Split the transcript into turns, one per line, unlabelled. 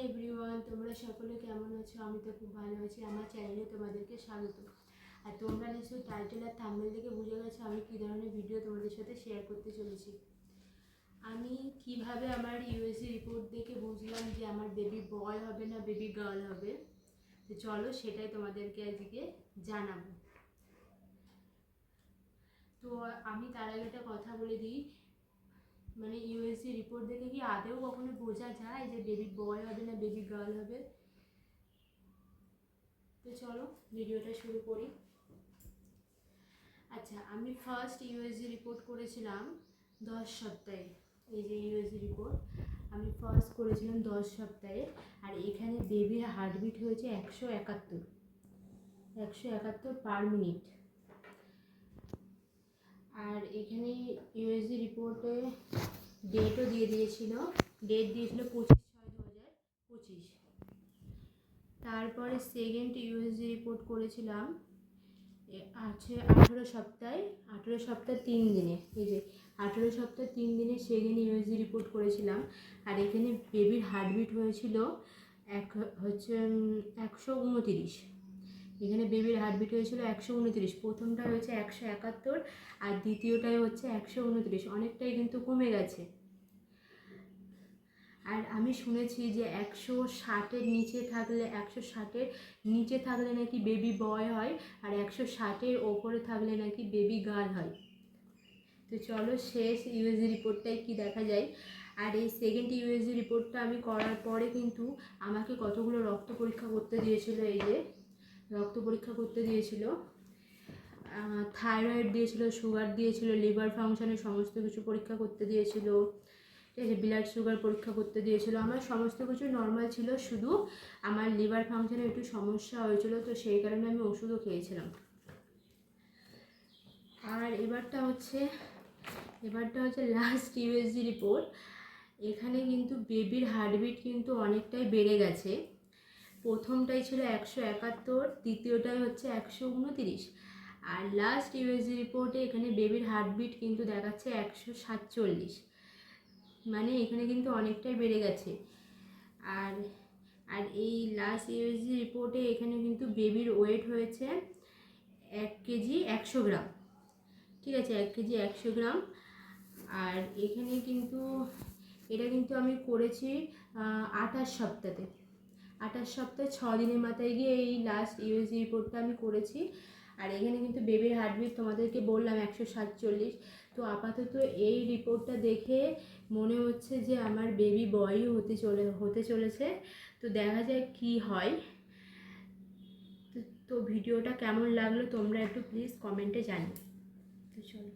Everyone, তোমরা সকলে কেমন আছো? আমি তো খুব ভালো আছি। আমার চ্যানেলে তোমাদেরকে স্বাগত। আর তোমরা নিশ্চয়ই টাইটেল আর থাম্বনেল দেখে বুঝে গেছো আমি কী ধরনের ভিডিও তোমাদের সাথে শেয়ার করতে চলেছি। আমি কিভাবে আমার ইউএসজি রিপোর্ট দেখে বুঝলাম যে আমার বেবি বয় হবে না বেবি গার্ল হবে, তো চলো সেটাই তোমাদেরকে আজকে জানাবো। তো আমি তার আগে একটা কথা বলে দিই, মানে ইউএসজি রিপোর্ট দেখে কি আদেও কখনো বোঝা যায় যে বেবি বয় হবে না বেবি গার্ল হবে? তো চলো ভিডিওটা শুরু করি। আচ্ছা, আমি ফার্স্ট ইউএসজি রিপোর্ট করেছিলাম 10 সপ্তাহে। এই যে ইউএসজি রিপোর্ট আমি ফার্স্ট করেছিলাম 10 সপ্তাহে। আর এখানে বেবির হার্টবিট হয়েছে 171 পার মিনিট। আর এখানে ইউএসজি রিপোর্টে ডেটও দিয়ে দিয়েছিল, ডেট দিয়েছিল 25/6/2025। তারপরে সেকেন্ড ইউএসজি রিপোর্ট করেছিলাম আছে 18 সপ্তাহে 3 দিনে। এই যে 18 সপ্তাহ 3 দিনে সেকেন্ড ইউএসজি রিপোর্ট করেছিলাম। আর এখানে বেবির হার্টবিট হয়েছিল 129। এখানে বেবির হার্টবিট হয়েছিল 129। প্রথমটা হয়েছে 171 আর দ্বিতীয়টাই হচ্ছে 129। অনেকটাই কিন্তু কমে গেছে। আর আমি শুনেছি যে 160-এর নিচে থাকলে নাকি বেবি বয় হয়, আর 160-এর ওপরে থাকলে নাকি বেবি গার্ল হয়। তো চলো শেষ ইউএসজি রিপোর্টটাই কি দেখা যায়। আর এই সেকেন্ড ইউএসজি রিপোর্টটা আমি করার পরে কিন্তু আমাকে কতগুলো রক্ত পরীক্ষা করতে দিয়েছিল। এই যে রক্ত পরীক্ষা করতে দিয়েছিল, থাইরয়েড দিয়েছিল, সুগার দিয়েছিল, লিভার ফাংশনের সমস্ত কিছু পরীক্ষা করতে দিয়েছিল, ঠিক আছে, ব্লাড সুগার পরীক্ষা করতে দিয়েছিল। আমার সমস্ত কিছু নর্মাল ছিল, শুধু আমার লিভার ফাংশনে একটু সমস্যা হয়েছিল, তো সেই কারণে আমি ওষুধও খেয়েছিলাম। আর এবারটা হচ্ছে লাস্ট ইউএসজি রিপোর্ট। এখানে কিন্তু বেবির হার্টবিট কিন্তু অনেকটাই বেড়ে গেছে। প্রথমটাই ছিল 171, দ্বিতীয়টাই হচ্ছে 129। আর লাস্ট ইউএসজি রিপোর্টে এখানে বেবির হার্টবিট কিন্তু দেখাচ্ছে 147। মানে এখানে কিন্তু অনেকটাই বেড়ে গেছে। আর আর এই লাস্ট ইউএসজি রিপোর্টে এখানে কিন্তু বেবির ওয়েট হয়েছে 1 কেজি 100 গ্রাম, ঠিক আছে, 1 কেজি 100 গ্রাম। আর এখানে কিন্তু এটা কিন্তু আমি করেছি 28 সপ্তাহে 6 দিনের মাথায় গিয়ে এই লাস্ট ইউএসজি রিপোর্টটা আমি করেছি। আর এখানে কিন্তু বেবির হার্টবিট তোমাদেরকে বললাম 147। তো আপাতত এই রিপোর্টটা দেখে মনে হচ্ছে যে আমার বেবি বয়ই হতে চলেছে। তো দেখা যায় কি হয়। তো ভিডিওটা কেমন লাগলো তোমরা একটু প্লিজ কমেন্টে জানিও। তো চলো।